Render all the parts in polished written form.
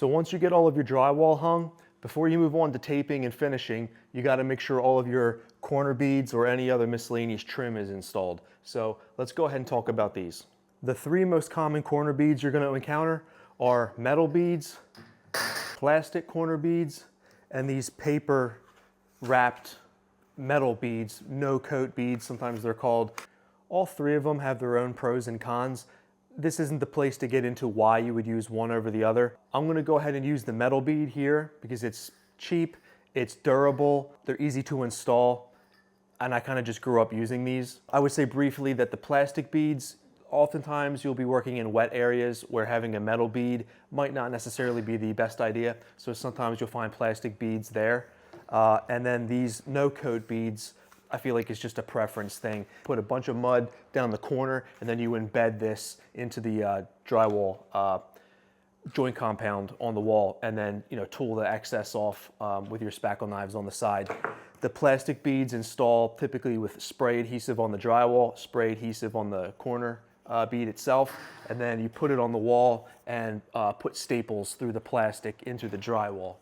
So once you get all of your drywall hung, before you move on to taping and finishing, you got to make sure all of your corner beads or any other miscellaneous trim is installed. So let's go ahead and talk about these. The three most common corner beads you're going to encounter are metal beads, plastic corner beads, and these paper wrapped metal beads, no coat beads, sometimes they're called. All three of them have their own pros and cons. This isn't the place to get into why you would use one over the other. I'm gonna go ahead and use the metal bead here because it's cheap, it's durable, they're easy to install, and I kind of just grew up using these. I would say briefly that the plastic beads, oftentimes you'll be working in wet areas where having a metal bead might not necessarily be the best idea. So sometimes you'll find plastic beads there. And then these no-coat beads, I feel like it's just a preference thing. Put a bunch of mud down the corner and then you embed this into the drywall joint compound on the wall, and then tool the excess off with your spackle knives on the side. The plastic beads install typically with spray adhesive on the drywall, spray adhesive on the corner bead itself, and then you put it on the wall and put staples through the plastic into the drywall.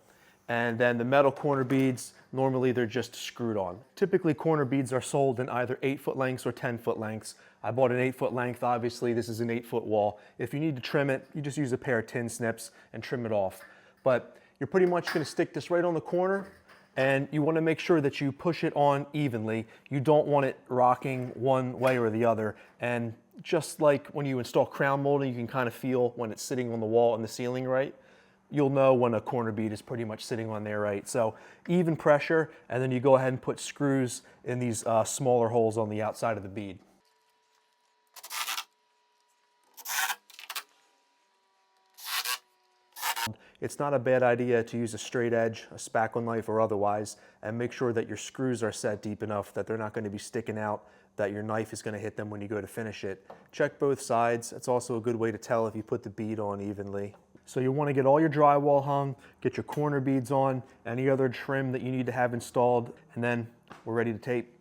And then the metal corner beads, normally they're just screwed on. Typically corner beads are sold in either 8-foot lengths or 10-foot lengths. I bought an 8-foot length, obviously this is an 8-foot wall. If you need to trim it, you just use a pair of tin snips and trim it off. But you're pretty much gonna stick this right on the corner, and you wanna make sure that you push it on evenly. You don't want it rocking one way or the other. And just like when you install crown molding, you can kind of feel when it's sitting on the wall and the ceiling right. You'll know when a corner bead is pretty much sitting on there right. So even pressure, and then you go ahead and put screws in these smaller holes on the outside of the bead. It's not a bad idea to use a straight edge, a spackle knife or otherwise, and make sure that your screws are set deep enough that they're not going to be sticking out, that your knife is going to hit them when you go to finish it. Check both sides. It's also a good way to tell if you put the bead on evenly. So you want to get all your drywall hung, get your corner beads on, any other trim that you need to have installed, and then we're ready to tape.